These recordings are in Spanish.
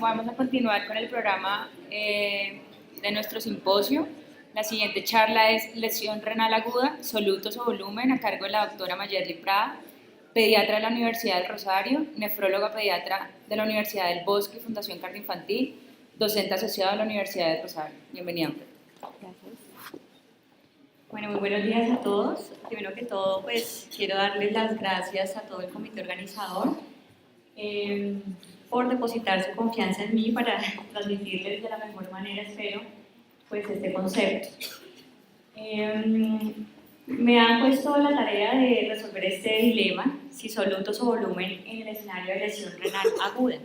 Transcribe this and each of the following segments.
vamos a continuar con el programa de nuestro simposio. La siguiente charla es lesión renal aguda, solutos o volumen, a cargo de la doctora Mayerly Prada, pediatra de la Universidad del Rosario, nefróloga pediatra de la Universidad del Bosque y Fundación Cardioinfantil, docente asociado de la Universidad del Rosario. Bienvenida. Gracias. Bueno, muy buenos días a todos. Primero que todo, pues quiero darles las gracias a todo el comité organizador por depositar su confianza en mí para transmitirles de la mejor manera, espero, pues este concepto. Me han puesto la tarea de resolver este dilema, si solutos o volumen en el escenario de lesión renal aguda.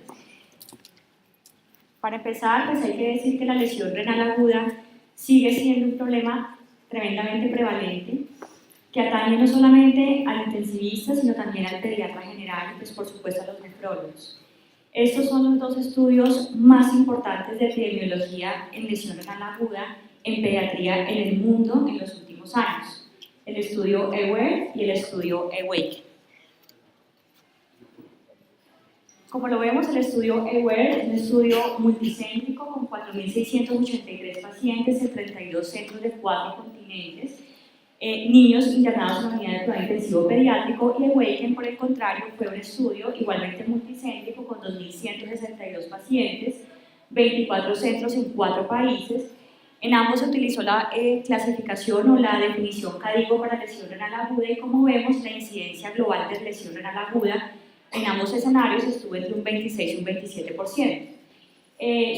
Para empezar, pues hay que decir que la lesión renal aguda sigue siendo un problema tremendamente prevalente, que atañe no solamente al intensivista, sino también al pediatra general y pues por supuesto a los nefrólogos. Estos son los dos estudios más importantes de epidemiología en lesión renal aguda en pediatría en el mundo en los últimos años, el estudio AWARE y el estudio AWAKE. Como lo vemos, el estudio AWARE es un estudio multicéntrico con 4.683 pacientes en 32 centros de 4 continentes, niños internados en la unidad de cuidado intensivo pediátrico, y AWAKEN, por el contrario, fue un estudio igualmente multicéntrico con 2.162 pacientes, 24 centros en 4 países. En ambos se utilizó la clasificación o la definición CADIGO para lesión renal aguda, y como vemos, la incidencia global de lesión renal aguda en ambos escenarios estuvo entre un 26 y un 27%.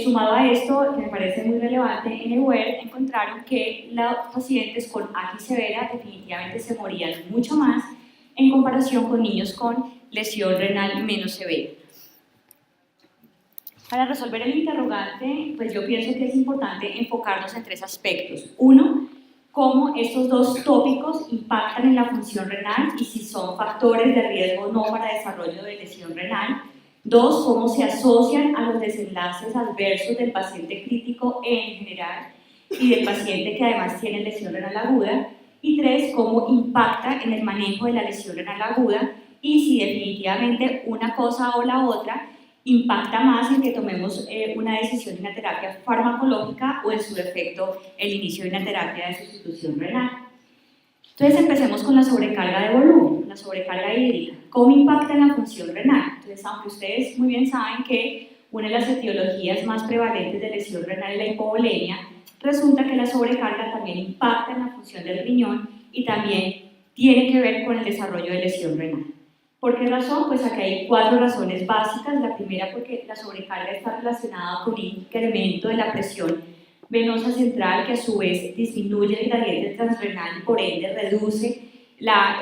Sumado a esto, que me parece muy relevante, en el WER encontraron que los pacientes con AGI severa definitivamente se morían mucho más en comparación con niños con lesión renal menos severa. Para resolver el interrogante, pues yo pienso que es importante enfocarnos en 3 aspectos. Uno, cómo estos dos tópicos impactan en la función renal y si son factores de riesgo o no para desarrollo de lesión renal. 2, cómo se asocian a los desenlaces adversos del paciente crítico en general y del paciente que además tiene lesión renal aguda. Y 3, cómo impacta en el manejo de la lesión renal aguda y si definitivamente una cosa o la otra impacta más en que tomemos una decisión de una terapia farmacológica o en su defecto el inicio de una terapia de sustitución renal. Entonces empecemos con la sobrecarga de volumen, la sobrecarga hídrica. ¿Cómo impacta en la función renal? Entonces, aunque ustedes muy bien saben que una de las etiologías más prevalentes de lesión renal es la hipovolemia, resulta que la sobrecarga también impacta en la función del riñón y también tiene que ver con el desarrollo de lesión renal. ¿Por qué razón? Pues aquí hay 4 razones básicas. La primera, porque la sobrecarga está relacionada con un incremento de la presión venosa central, que a su vez disminuye el gradiente transrenal y por ende reduce la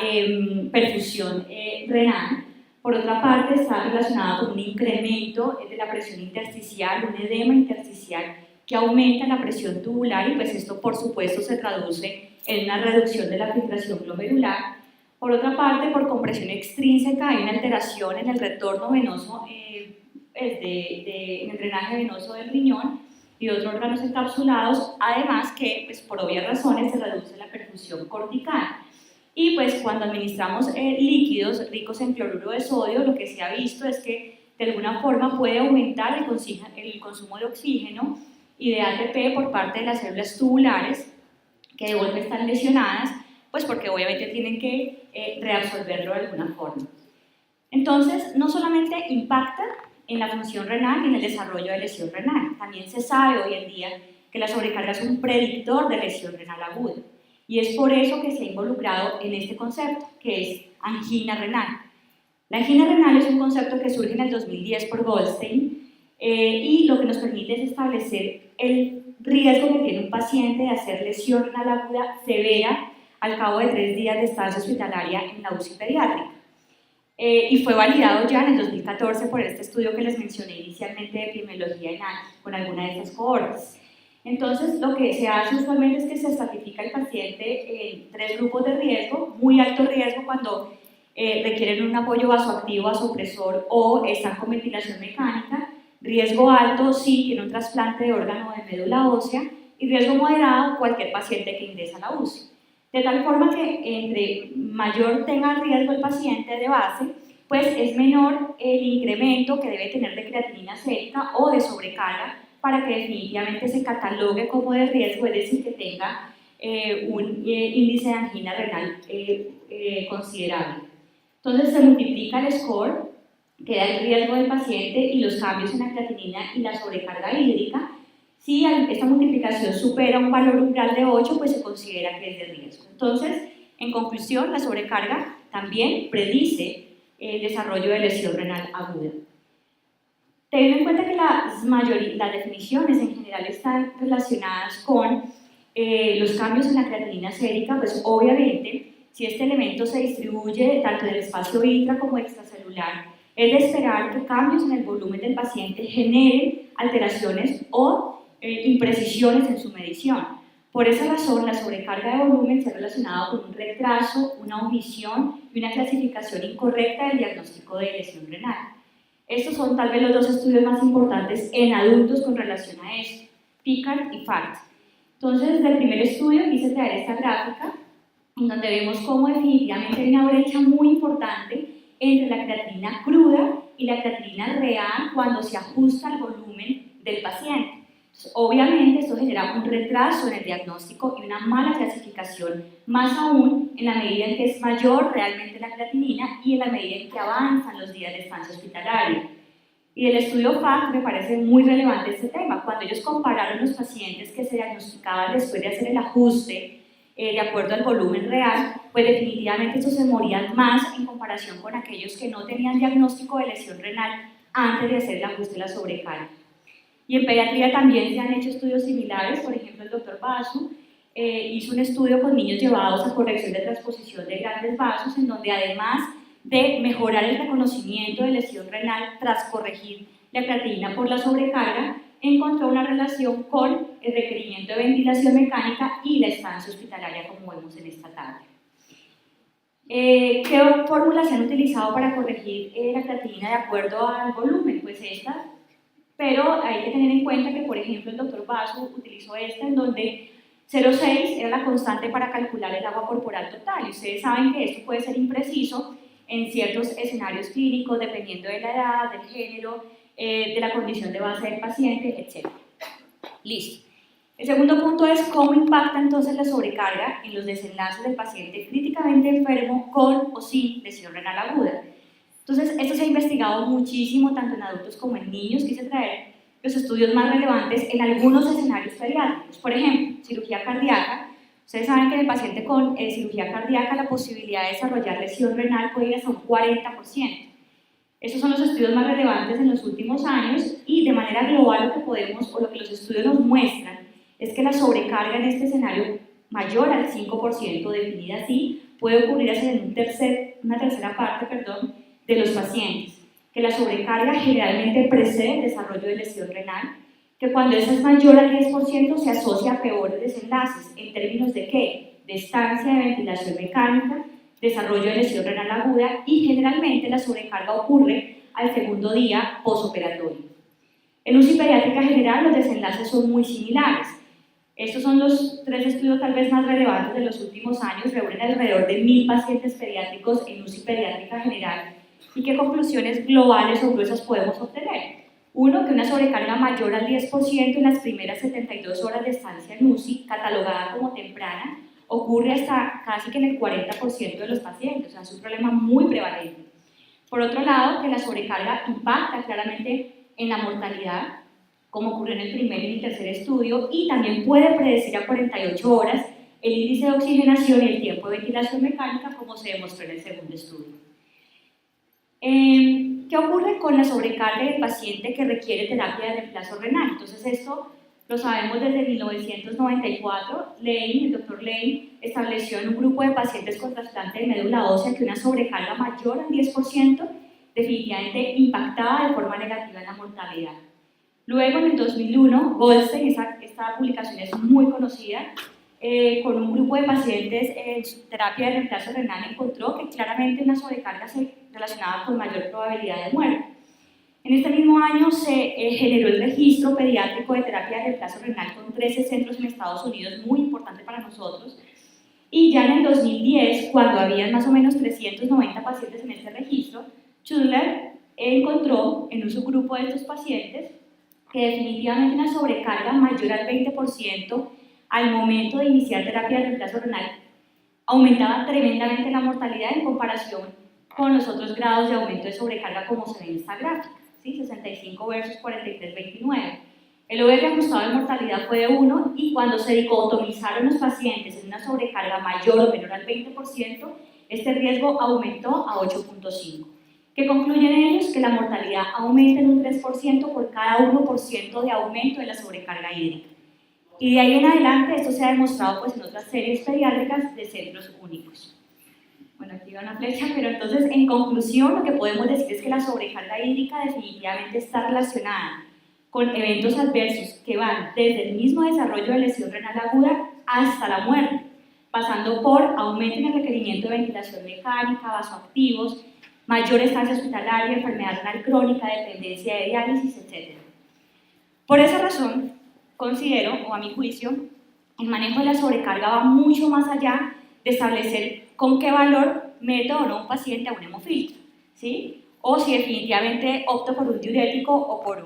perfusión renal. Por otra parte, está relacionada con un incremento de la presión intersticial, un edema intersticial que aumenta la presión tubular y pues esto por supuesto se traduce en una reducción de la filtración glomerular. Por otra parte, por compresión extrínseca hay una alteración en el retorno venoso, en el drenaje venoso del riñón y otros órganos encapsulados, además que, pues, por obvias razones, se reduce la perfusión cortical. Y pues cuando administramos líquidos ricos en cloruro de sodio, lo que se ha visto es que de alguna forma puede aumentar el consumo de oxígeno y de ATP por parte de las células tubulares, que de vuelta están lesionadas, pues porque obviamente tienen que reabsorberlo de alguna forma. Entonces, no solamente impacta en la función renal y en el desarrollo de lesión renal, también se sabe hoy en día que la sobrecarga es un predictor de lesión renal aguda, y es por eso que se ha involucrado en este concepto, que es angina renal. La angina renal es un concepto que surge en el 2010 por Goldstein, y lo que nos permite es establecer el riesgo que tiene un paciente de hacer lesión renal aguda severa al cabo de 3 días de estancia hospitalaria en la UCI pediátrica. Y fue validado ya en el 2014 por este estudio que les mencioné inicialmente de epidemiología en ANI, con alguna de estas cohortes. Entonces, lo que se hace usualmente es que se estratifica el paciente en 3 grupos de riesgo: muy alto riesgo cuando requieren un apoyo vasoactivo, vasopresor o están con ventilación mecánica; riesgo alto si tiene un trasplante de órgano de médula ósea; y riesgo moderado cualquier paciente que ingresa a la UCI. De tal forma que entre mayor tenga riesgo el paciente de base, pues es menor el incremento que debe tener de creatinina sérica o de sobrecarga para que definitivamente se catalogue como de riesgo, es decir, que tenga un índice de angina renal considerable. Entonces se multiplica el score que da el riesgo del paciente y los cambios en la creatinina y la sobrecarga hídrica. Si esta multiplicación supera un valor umbral de 8, pues se considera que es de riesgo. Entonces, en conclusión, la sobrecarga también predice el desarrollo de lesión renal aguda. Teniendo en cuenta que las definiciones en general están relacionadas con los cambios en la creatinina sérica, pues obviamente, si este elemento se distribuye tanto en el espacio intra como extracelular, es de esperar que cambios en el volumen del paciente generen alteraciones o imprecisiones en su medición. Por esa razón, la sobrecarga de volumen se ha relacionado con un retraso, una omisión y una clasificación incorrecta del diagnóstico de lesión renal. Estos son tal vez los dos estudios más importantes en adultos con relación a esto, PICARD y FACT. Entonces, desde el primer estudio quise traer esta gráfica, en donde vemos cómo definitivamente hay una brecha muy importante entre la creatinina cruda y la creatinina real cuando se ajusta al volumen del paciente. Entonces, obviamente esto genera un retraso en el diagnóstico y una mala clasificación, más aún en la medida en que es mayor realmente la creatinina y en la medida en que avanzan los días de estancia hospitalaria. Y del estudio FACT me parece muy relevante este tema. Cuando ellos compararon los pacientes que se diagnosticaban después de hacer el ajuste de acuerdo al volumen real, pues definitivamente estos se morían más en comparación con aquellos que no tenían diagnóstico de lesión renal antes de hacer el ajuste de la sobrecarga. Y en pediatría también se han hecho estudios similares. Por ejemplo, el doctor Basu hizo un estudio con niños llevados a corrección de transposición de grandes vasos, en donde además de mejorar el reconocimiento de lesión renal tras corregir la creatinina por la sobrecarga, encontró una relación con el requerimiento de ventilación mecánica y la estancia hospitalaria, como vemos en esta tabla. ¿Qué fórmulas se han utilizado para corregir la creatinina de acuerdo al volumen? Pues estas, pero hay que tener en cuenta que, por ejemplo, el doctor Basu utilizó esta en donde 0,6 era la constante para calcular el agua corporal total, y ustedes saben que esto puede ser impreciso en ciertos escenarios clínicos, dependiendo de la edad, del género, de la condición de base del paciente, etc. Listo. El segundo punto es cómo impacta entonces la sobrecarga en los desenlaces del paciente críticamente enfermo con o sin lesión renal aguda. Entonces, esto se ha investigado muchísimo, tanto en adultos como en niños. Quise traer los estudios más relevantes en algunos escenarios pediátricos. Por ejemplo, cirugía cardíaca. Ustedes saben que en el paciente con cirugía cardíaca la posibilidad de desarrollar lesión renal puede ir hasta un 40%. Estos son los estudios más relevantes en los últimos años y de manera global lo que podemos, o lo que los estudios nos muestran, es que la sobrecarga en este escenario mayor al 5%, definida así, puede ocurrir hasta en una tercera parte de los pacientes, que la sobrecarga generalmente precede el desarrollo de lesión renal, que cuando esa es mayor al 10% se asocia a peores desenlaces, en términos de ¿qué? De estancia de ventilación mecánica, desarrollo de lesión renal aguda, y generalmente la sobrecarga ocurre al segundo día posoperatorio. En UCI pediátrica general los desenlaces son muy similares. Estos son los 3 estudios tal vez más relevantes de los últimos años, reúnen alrededor de 1000 pacientes pediátricos en UCI pediátrica general. ¿Y qué conclusiones globales o gruesas podemos obtener? Uno, que una sobrecarga mayor al 10% en las primeras 72 horas de estancia en UCI, catalogada como temprana, ocurre hasta casi que en el 40% de los pacientes, o sea, es un problema muy prevalente. Por otro lado, que la sobrecarga impacta claramente en la mortalidad, como ocurrió en el primer y el tercer estudio, y también puede predecir a 48 horas el índice de oxigenación y el tiempo de ventilación mecánica, como se demostró en el segundo estudio. ¿Qué ocurre con la sobrecarga del paciente que requiere terapia de reemplazo renal? Entonces esto lo sabemos desde 1994. El doctor Lane estableció en un grupo de pacientes con trasplante de médula ósea que una sobrecarga mayor al 10% definitivamente impactaba de forma negativa en la mortalidad. Luego, en el 2001, Goldstein, esta publicación es muy conocida, con un grupo de pacientes en terapia de reemplazo renal, encontró que claramente una sobrecarga se relacionaba con mayor probabilidad de muerte. En este mismo año se generó el registro pediátrico de terapia de reemplazo renal con 13 centros en Estados Unidos, muy importante para nosotros, y ya en el 2010, cuando había más o menos 390 pacientes en este registro, Schudler encontró en un subgrupo de estos pacientes que definitivamente una sobrecarga mayor al 20% al momento de iniciar terapia de reemplazo renal aumentaba tremendamente la mortalidad en comparación con los otros grados de aumento de sobrecarga como se ve en esta gráfica, ¿sí? 65 versus 43, 29. El OR ajustado de mortalidad fue de 1 y cuando se dicotomizaron los pacientes en una sobrecarga mayor o menor al 20%, este riesgo aumentó a 8.5. ¿Qué concluyen ellos? Que la mortalidad aumenta en un 3% por cada 1% de aumento de la sobrecarga hídrica. Y de ahí en adelante esto se ha demostrado pues, en otras series pediátricas de centros únicos. Bueno, aquí va una flecha, pero entonces en conclusión lo que podemos decir es que la sobrecarga hídrica definitivamente está relacionada con eventos adversos que van desde el mismo desarrollo de lesión renal aguda hasta la muerte, pasando por aumento en el requerimiento de ventilación mecánica, vasoactivos, mayor estancia hospitalaria, enfermedad renal crónica, dependencia de diálisis, etc. Por esa razón, considero, o a mi juicio, el manejo de la sobrecarga va mucho más allá de establecer con qué valor meto o no un paciente a un hemofiltro, ¿sí? O si definitivamente opto por un diurético o por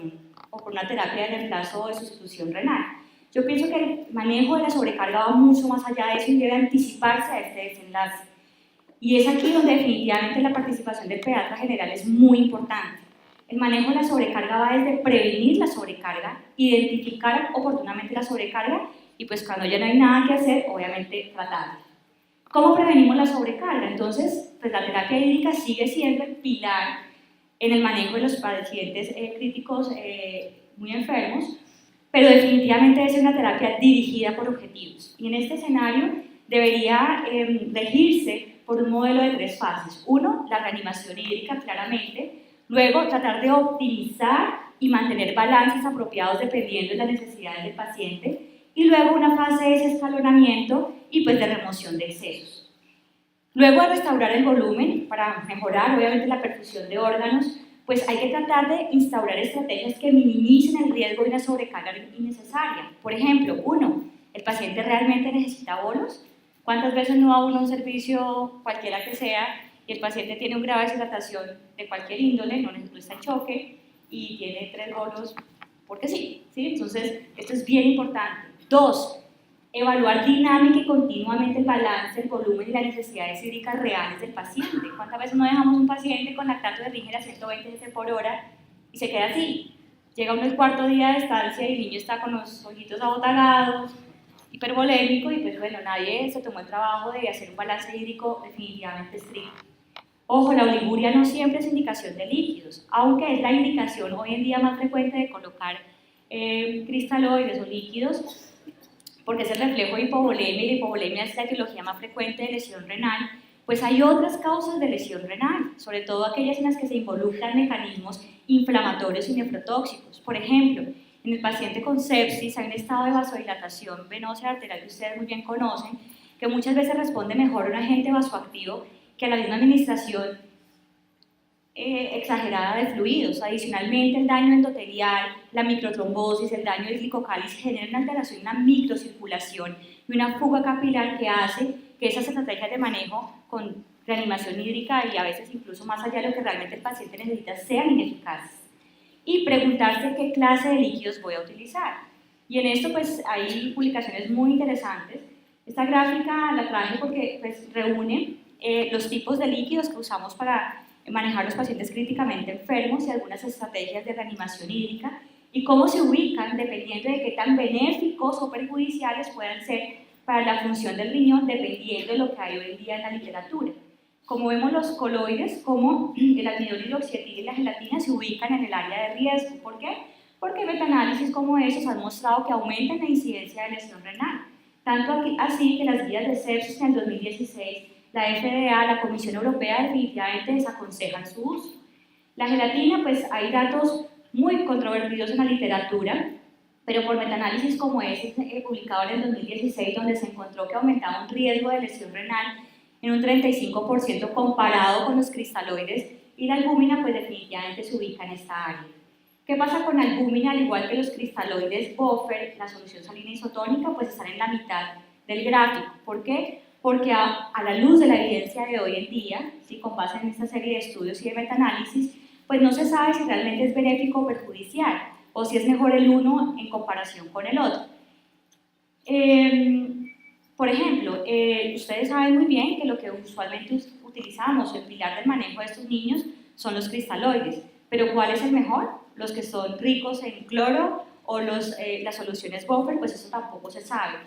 una terapia de reemplazo o de sustitución renal. Yo pienso que el manejo de la sobrecarga va mucho más allá de eso y debe anticiparse a este desenlace. Y es aquí donde definitivamente la participación del pediatra general es muy importante. El manejo de la sobrecarga va desde prevenir la sobrecarga, identificar oportunamente la sobrecarga y pues cuando ya no hay nada que hacer, obviamente tratarla. ¿Cómo prevenimos la sobrecarga? Entonces, pues la terapia hídrica sigue siendo el pilar en el manejo de los pacientes críticos muy enfermos, pero definitivamente debe ser una terapia dirigida por objetivos. Y en este escenario debería regirse por un modelo de 3 fases. 1, la reanimación hídrica, claramente. Luego, tratar de optimizar y mantener balances apropiados dependiendo de las necesidades del paciente. Y luego una fase de desescalonamiento y pues de remoción de excesos. Luego de restaurar el volumen, para mejorar obviamente la perfusión de órganos, pues hay que tratar de instaurar estrategias que minimicen el riesgo de una sobrecarga innecesaria. Por ejemplo, 1, ¿el paciente realmente necesita bolos? ¿Cuántas veces no va uno a un servicio, cualquiera que sea, y el paciente tiene un grave deshidratación de cualquier índole, no está en choque, y tiene 3 bolos porque sí, ¿sí? Entonces, esto es bien importante. 2, evaluar dinámica y continuamente el balance, el volumen y las necesidades hídricas reales del paciente. ¿Cuántas veces no dejamos un paciente con lactato de Ringer a 120 cc por hora y se queda así? Llega uno el 4.º día de estancia y el niño está con los ojitos abotagados, hipervolémico, y pues bueno, nadie se tomó el trabajo de hacer un balance hídrico definitivamente estricto. Ojo, la oliguria no siempre es indicación de líquidos, aunque es la indicación hoy en día más frecuente de colocar cristaloides o líquidos, porque es el reflejo de hipovolemia, y la hipovolemia es la etiología más frecuente de lesión renal. Pues hay otras causas de lesión renal, sobre todo aquellas en las que se involucran mecanismos inflamatorios y nefrotóxicos. Por ejemplo, en el paciente con sepsis hay un estado de vasodilatación venosa y arterial que ustedes muy bien conocen, que muchas veces responde mejor a un agente vasoactivo que a la misma administración exagerada de fluidos. Adicionalmente, el daño endotelial, la microtrombosis, el daño de glicocálisis generan una alteración en la microcirculación y una fuga capilar que hace que esas estrategias de manejo con reanimación hídrica y a veces incluso más allá de lo que realmente el paciente necesita sean ineficaces. Y preguntarse qué clase de líquidos voy a utilizar. Y en esto pues hay publicaciones muy interesantes. Esta gráfica la traje porque pues, reúne los tipos de líquidos que usamos para manejar los pacientes críticamente enfermos y algunas estrategias de reanimación hídrica y cómo se ubican dependiendo de qué tan benéficos o perjudiciales puedan ser para la función del riñón dependiendo de lo que hay hoy en día en la literatura. Como vemos los coloides, como el almidón hidroxietil y la gelatina se ubican en el área de riesgo. ¿Por qué? Porque metaanálisis como esos han mostrado que aumentan la incidencia de lesión renal. Tanto así que las guías de sepsis en el 2016 la FDA, la Comisión Europea, definitivamente desaconsejan su uso. La gelatina, pues hay datos muy controvertidos en la literatura, pero por metaanálisis como ese publicado en el 2016, donde se encontró que aumentaba un riesgo de lesión renal en un 35% comparado con los cristaloides, y la albúmina, pues definitivamente se ubica en esta área. ¿Qué pasa con la albúmina? Al igual que los cristaloides buffer, la solución salina isotónica, pues están en la mitad del gráfico. ¿Por qué? porque a la luz de la evidencia de hoy en día, ¿sí? Con base en esta serie de estudios y de metaanálisis, pues no se sabe si realmente es benéfico o perjudicial, o si es mejor el uno en comparación con el otro. Por ejemplo, ustedes saben muy bien que lo que usualmente utilizamos, el pilar del manejo de estos niños, son los cristaloides. Pero ¿cuál es el mejor? Los que son ricos en cloro o las soluciones buffer, pues eso tampoco se sabe.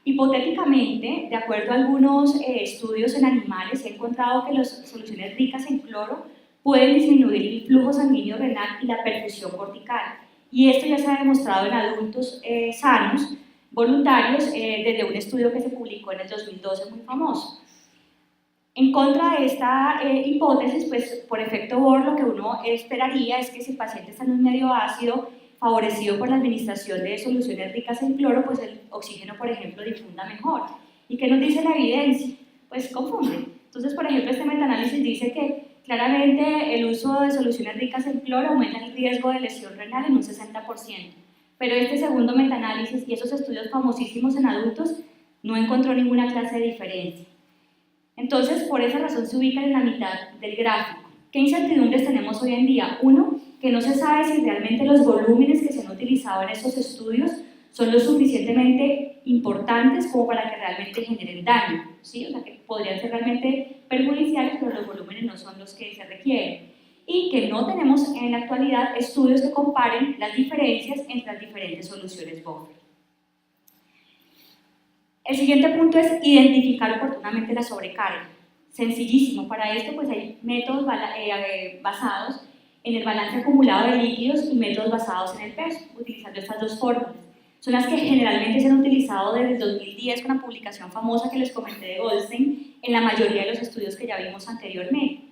Hipotéticamente, de acuerdo a algunos estudios en animales, se ha encontrado que las soluciones ricas en cloro pueden disminuir el flujo sanguíneo renal y la perfusión cortical. Y esto ya se ha demostrado en adultos sanos, voluntarios, desde un estudio que se publicó en el 2012 muy famoso. En contra de esta hipótesis, pues por efecto Bohr, lo que uno esperaría es que si el paciente está en un medio ácido favorecido por la administración de soluciones ricas en cloro, pues el oxígeno, por ejemplo, difunda mejor. ¿Y qué nos dice la evidencia? Pues confunde. Entonces, por ejemplo, este metaanálisis dice que claramente el uso de soluciones ricas en cloro aumenta el riesgo de lesión renal en un 60%. Pero este segundo metaanálisis y esos estudios famosísimos en adultos no encontró ninguna clase de diferencia. Entonces, por esa razón se ubican en la mitad del gráfico. ¿Qué incertidumbres tenemos hoy en día? Uno, que no se sabe si realmente los volúmenes que se han utilizado en estos estudios son lo suficientemente importantes como para que realmente generen daño, ¿sí? O sea, que podrían ser realmente perjudiciales, pero los volúmenes no son los que se requieren. Y que no tenemos en la actualidad estudios que comparen las diferencias entre las diferentes soluciones buffer. El siguiente punto es identificar oportunamente la sobrecarga. Sencillísimo, para esto pues hay métodos basados en el balance acumulado de líquidos y métodos basados en el peso, utilizando estas dos fórmulas. Son las que generalmente se han utilizado desde el 2010 con la publicación famosa que les comenté de Goldstein en la mayoría de los estudios que ya vimos anteriormente.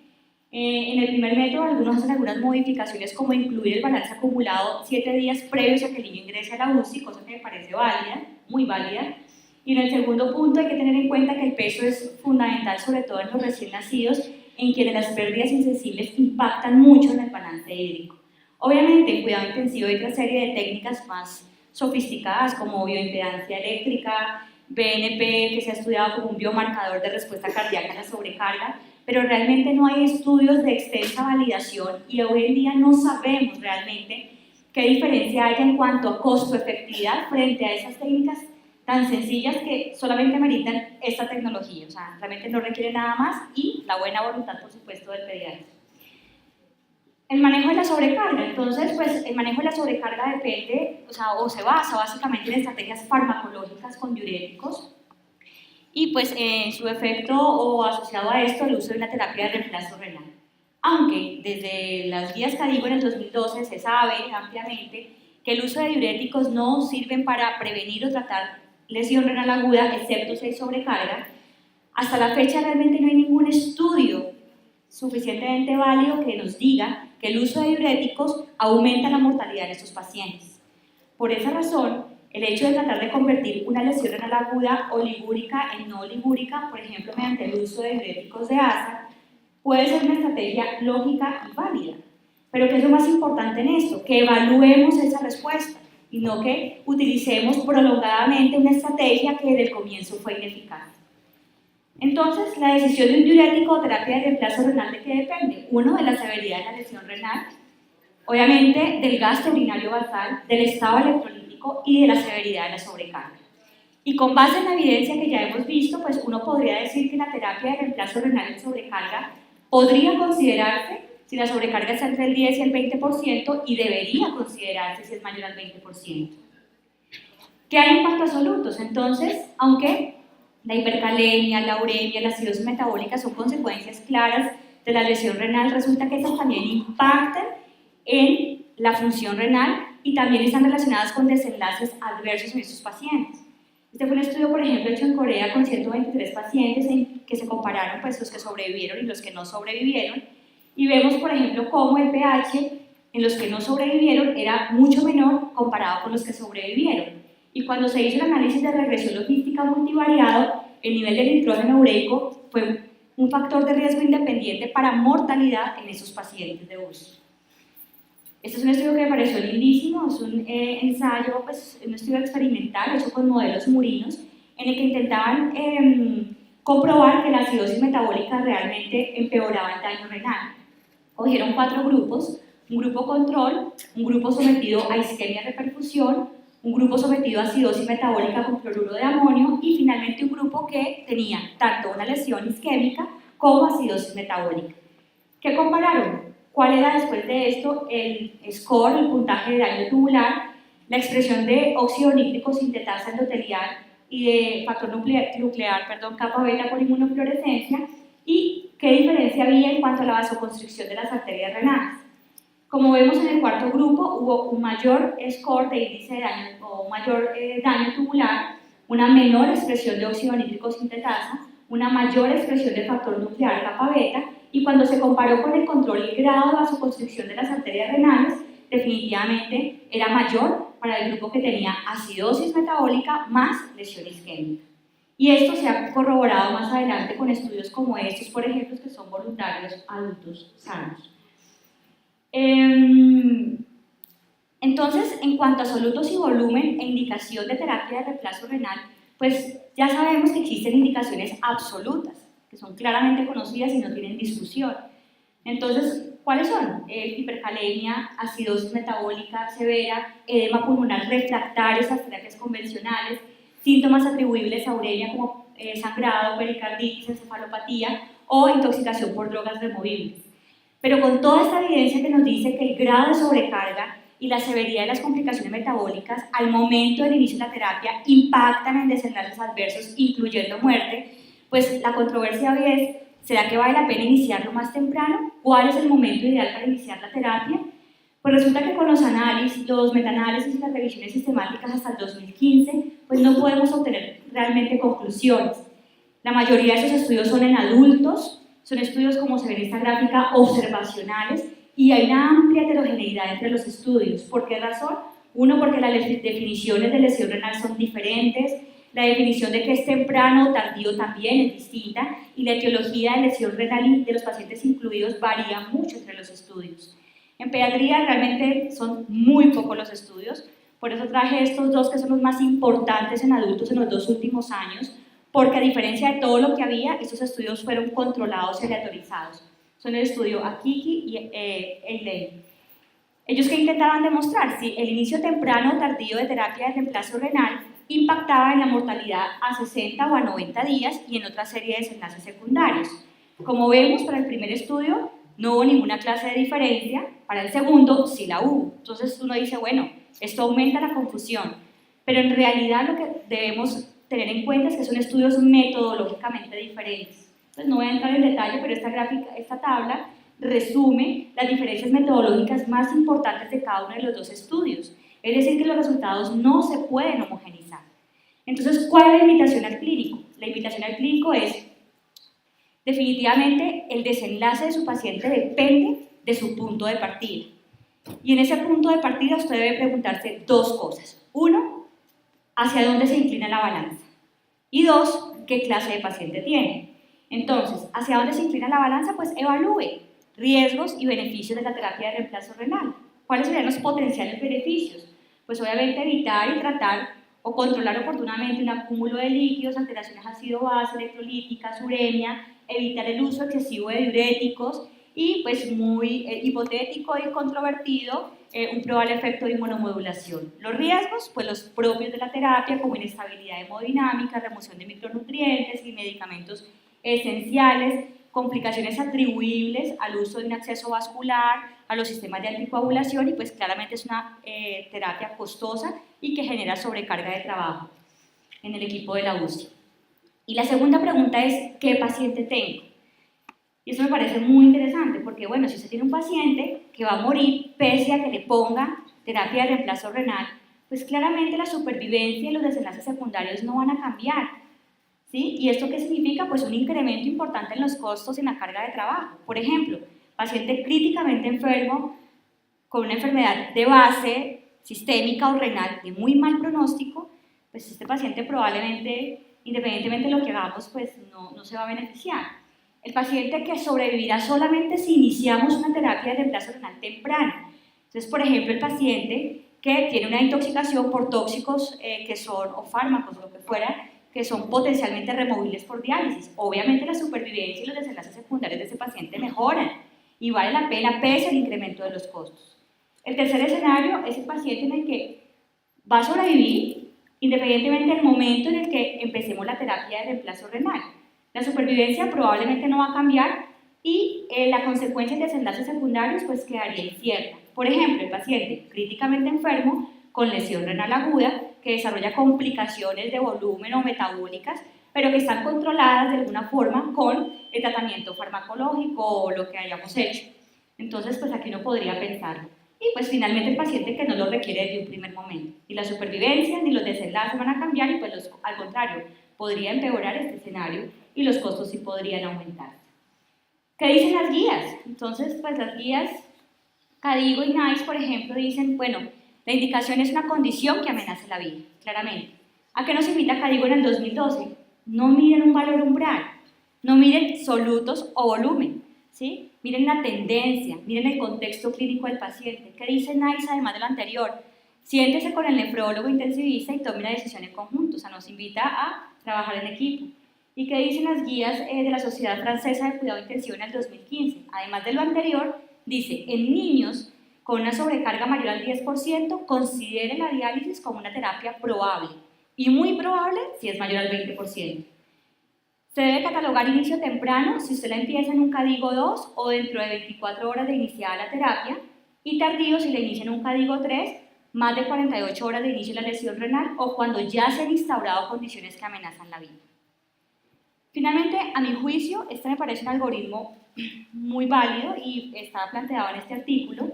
En el primer método, algunos hacen algunas modificaciones como incluir el balance acumulado 7 días previos a que el niño ingrese a la UCI, cosa que me parece válida, muy válida. Y en el segundo punto hay que tener en cuenta que el peso es fundamental, sobre todo en los recién nacidos, en quienes las pérdidas insensibles impactan mucho en el balance hídrico. Obviamente, en cuidado intensivo hay otra serie de técnicas más sofisticadas como bioimpedancia eléctrica, BNP, que se ha estudiado como un biomarcador de respuesta cardíaca a la sobrecarga, pero realmente no hay estudios de extensa validación y hoy en día no sabemos realmente qué diferencia hay en cuanto a costo-efectividad frente a esas técnicas tan sencillas que solamente meritan esta tecnología, o sea, realmente no requiere nada más y la buena voluntad, por supuesto, del pediatra. El manejo de la sobrecarga, entonces, pues el manejo de la sobrecarga depende, o se basa básicamente en estrategias farmacológicas con diuréticos y pues en su efecto o asociado a esto el uso de una terapia de reemplazo renal. Aunque desde las guías CADIGO en el 2012 se sabe ampliamente que el uso de diuréticos no sirven para prevenir o tratar lesión renal aguda, excepto si hay sobrecarga, hasta la fecha realmente no hay ningún estudio suficientemente válido que nos diga que el uso de diuréticos aumenta la mortalidad en estos pacientes. Por esa razón, el hecho de tratar de convertir una lesión renal aguda oligúrica en no oligúrica, por ejemplo, mediante el uso de diuréticos de ASA, puede ser una estrategia lógica y válida. Pero ¿qué es lo más importante en esto? Que evaluemos esa respuesta y no que utilicemos prolongadamente una estrategia que desde el comienzo fue ineficaz. Entonces, la decisión de un diurético o terapia de reemplazo renal, ¿de qué depende? Uno, de la severidad de la lesión renal, obviamente del gasto urinario basal, del estado electrolítico y de la severidad de la sobrecarga. Y con base en la evidencia que ya hemos visto, pues uno podría decir que la terapia de reemplazo renal en sobrecarga podría considerarse si la sobrecarga está entre el 10 y el 20% y debería considerarse si es mayor al 20%. ¿Qué hay en cuanto a solutos? Entonces, aunque la hipercalemia, la uremia, la acidosis metabólica son consecuencias claras de la lesión renal, resulta que estas también impactan en la función renal y también están relacionadas con desenlaces adversos en estos pacientes. Este fue un estudio, por ejemplo, hecho en Corea con 123 pacientes en que se compararon pues, los que sobrevivieron y los que no sobrevivieron. Y vemos, por ejemplo, cómo el pH en los que no sobrevivieron era mucho menor comparado con los que sobrevivieron. Y cuando se hizo el análisis de regresión logística multivariado, el nivel de nitrógeno ureico fue un factor de riesgo independiente para mortalidad en esos pacientes de uso. Este es un estudio que me pareció lindísimo, es un ensayo, pues, un estudio experimental hecho con modelos murinos, en el que intentaban comprobar que la acidosis metabólica realmente empeoraba el daño renal. Cogieron 4 grupos, un grupo control, un grupo sometido a isquemia de reperfusión, un grupo sometido a acidosis metabólica con cloruro de amonio y finalmente un grupo que tenía tanto una lesión isquémica como acidosis metabólica. ¿Qué compararon? ¿Cuál era después de esto el score, el puntaje de daño tubular, la expresión de óxido nítrico sintetasa endotelial y de factor nuclear, kappa beta por inmunofluorescencia, y qué diferencia había en cuanto a la vasoconstricción de las arterias renales? Como vemos en el cuarto grupo, hubo un mayor score de índice de daño o un mayor daño tubular, una menor expresión de óxido nítrico sintetasa, una mayor expresión de factor nuclear kappa beta, y cuando se comparó con el control, el grado de vasoconstricción de las arterias renales definitivamente era mayor para el grupo que tenía acidosis metabólica más lesión isquémica. Y esto se ha corroborado más adelante con estudios como estos, por ejemplo, que son voluntarios adultos sanos. Entonces, en cuanto a solutos y volumen e indicación de terapia de reemplazo renal, pues ya sabemos que existen indicaciones absolutas, que son claramente conocidas y no tienen discusión. Entonces, ¿cuáles son? Hipercalemia, acidosis metabólica severa, edema pulmonar refractario a esas terapias convencionales, síntomas atribuibles a uremia como sangrado, pericarditis, encefalopatía o intoxicación por drogas removibles. Pero con toda esta evidencia que nos dice que el grado de sobrecarga y la severidad de las complicaciones metabólicas al momento del inicio de la terapia impactan en desenlaces adversos, incluyendo muerte, pues la controversia hoy es: ¿será que vale la pena iniciarlo más temprano? ¿Cuál es el momento ideal para iniciar la terapia? Pues resulta que con los análisis, los metaanálisis y las revisiones sistemáticas hasta el 2015, pues no podemos obtener realmente conclusiones. La mayoría de esos estudios son en adultos, son estudios, como se ve en esta gráfica, observacionales, y hay una amplia heterogeneidad entre los estudios. ¿Por qué razón? Uno, porque las definiciones de lesión renal son diferentes, la definición de que es temprano o tardío también es distinta, y la etiología de lesión renal de los pacientes incluidos varía mucho entre los estudios. En pediatría realmente son muy pocos los estudios, por eso traje estos dos que son los más importantes en adultos en los 2 últimos años, porque a diferencia de todo lo que había, estos estudios fueron controlados y aleatorizados. Son el estudio Akiki y Eiley. Ellos que intentaban demostrar si el inicio temprano o tardío de terapia de reemplazo renal impactaba en la mortalidad a 60 o a 90 días y en otra serie de desenlaces secundarios. Como vemos, para el primer estudio no hubo ninguna clase de diferencia, para el segundo sí la hubo. Entonces uno dice, bueno, esto aumenta la confusión, pero en realidad lo que debemos tener en cuenta es que son estudios metodológicamente diferentes. Entonces no voy a entrar en detalle, pero esta tabla resume las diferencias metodológicas más importantes de cada uno de los 2 estudios. Es decir, que los resultados no se pueden homogenizar. Entonces, ¿cuál es la invitación al clínico? La invitación al clínico es, definitivamente, el desenlace de su paciente depende de su punto de partida. Y en ese punto de partida usted debe preguntarse 2 cosas. 1, ¿hacia dónde se inclina la balanza? Y 2, ¿qué clase de paciente tiene? Entonces, ¿hacia dónde se inclina la balanza? Pues evalúe riesgos y beneficios de la terapia de reemplazo renal. ¿Cuáles serían los potenciales beneficios? Pues obviamente evitar y tratar o controlar oportunamente un acúmulo de líquidos, alteraciones ácido-base, electrolíticas, uremia, evitar el uso excesivo de diuréticos y, pues muy hipotético y controvertido, un probable efecto de inmunomodulación. Los riesgos, pues los propios de la terapia, como inestabilidad hemodinámica, remoción de micronutrientes y medicamentos esenciales, complicaciones atribuibles al uso de un acceso vascular, a los sistemas de anticoagulación, y pues claramente es una terapia costosa y que genera sobrecarga de trabajo en el equipo de la UCI. Y la segunda pregunta es, ¿qué paciente tengo? Y eso me parece muy interesante porque, bueno, si usted tiene un paciente que va a morir pese a que le ponga terapia de reemplazo renal, pues claramente la supervivencia y los desenlaces secundarios no van a cambiar, ¿sí? ¿Y esto qué significa? Pues un incremento importante en los costos y en la carga de trabajo. Por ejemplo, paciente críticamente enfermo con una enfermedad de base sistémica o renal de muy mal pronóstico, pues este paciente probablemente, independientemente de lo que hagamos, pues no se va a beneficiar. El paciente que sobrevivirá solamente si iniciamos una terapia de reemplazo renal temprano. Entonces, por ejemplo, el paciente que tiene una intoxicación por tóxicos que son, o fármacos, o lo que fuera, que son potencialmente removibles por diálisis. Obviamente la supervivencia y los desenlaces secundarios de ese paciente mejoran y vale la pena pese al incremento de los costos. El tercer escenario es el paciente en el que va a sobrevivir independientemente del momento en el que empecemos la terapia de reemplazo renal. La supervivencia probablemente no va a cambiar y la consecuencia de desenlaces secundarios pues quedaría incierta. Por ejemplo, el paciente críticamente enfermo con lesión renal aguda que desarrolla complicaciones de volumen o metabólicas, pero que están controladas de alguna forma con el tratamiento farmacológico o lo que hayamos hecho. Entonces, pues aquí uno podría pensarlo. Y pues finalmente el paciente que no lo requiere desde un primer momento. Ni la supervivencia ni los desenlaces van a cambiar y pues al contrario, podría empeorar este escenario y los costos sí podrían aumentar. ¿Qué dicen las guías? Entonces, pues las guías CADIGO y NICE, por ejemplo, dicen, bueno, la indicación es una condición que amenaza la vida, claramente. ¿A qué nos invita CADIGO en el 2012? No miren un valor umbral, no miren solutos o volumen, ¿sí? Miren la tendencia, miren el contexto clínico del paciente. ¿Qué dice NICE además de lo anterior? Siéntese con el nefrólogo intensivista y tome una decisión en conjunto, o sea, nos invita a trabajar en equipo. ¿Y qué dicen las guías de la Sociedad Francesa de Cuidado Intensivo en el 2015? Además de lo anterior, dice, en niños con una sobrecarga mayor al 10%, considere la diálisis como una terapia probable y muy probable si es mayor al 20%. Se debe catalogar inicio temprano si usted la empieza en un CADIGO 2 o dentro de 24 horas de iniciada la terapia y tardío si la inicia en un CADIGO 3, más de 48 horas de inicio de la lesión renal o cuando ya se han instaurado condiciones que amenazan la vida. Finalmente, a mi juicio, este me parece un algoritmo muy válido y está planteado en este artículo.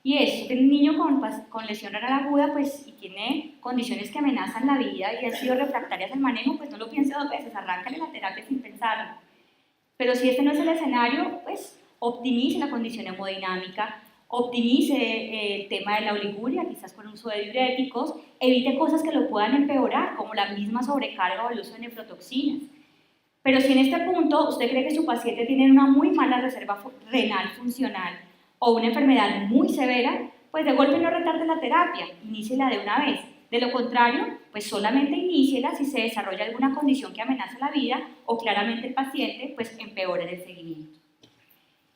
Y es que el niño con lesión renal aguda pues, y tiene condiciones que amenazan la vida y han sido refractarias al manejo, pues no lo piense dos veces, arráncale la terapia sin pensarlo. Pero si este no es el escenario, pues optimice la condición hemodinámica, optimice el tema de la oliguria, quizás con uso de diuréticos, evite cosas que lo puedan empeorar, como la misma sobrecarga o el uso de nefrotoxinas. Pero si en este punto usted cree que su paciente tiene una muy mala reserva renal funcional o una enfermedad muy severa, pues de golpe no retarde la terapia, iníciela de una vez. De lo contrario, pues solamente iníciela si se desarrolla alguna condición que amenaza la vida o claramente el paciente pues empeora en el seguimiento.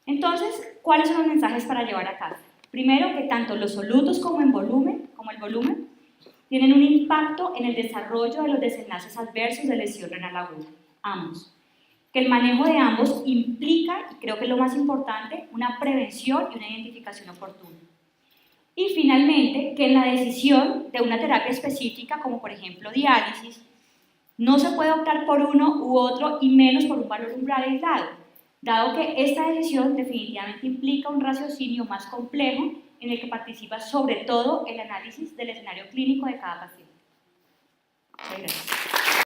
Entonces, ¿cuáles son los mensajes para llevar a casa? Primero, que tanto los solutos como el volumen tienen un impacto en el desarrollo de los desenlaces adversos de lesión renal aguda. Ambos. Que el manejo de ambos implica, y creo que es lo más importante, una prevención y una identificación oportuna. Y finalmente, que en la decisión de una terapia específica, como por ejemplo diálisis, no se puede optar por uno u otro y menos por un valor umbral aislado, dado que esta decisión definitivamente implica un raciocinio más complejo en el que participa sobre todo el análisis del escenario clínico de cada paciente. Muchas gracias.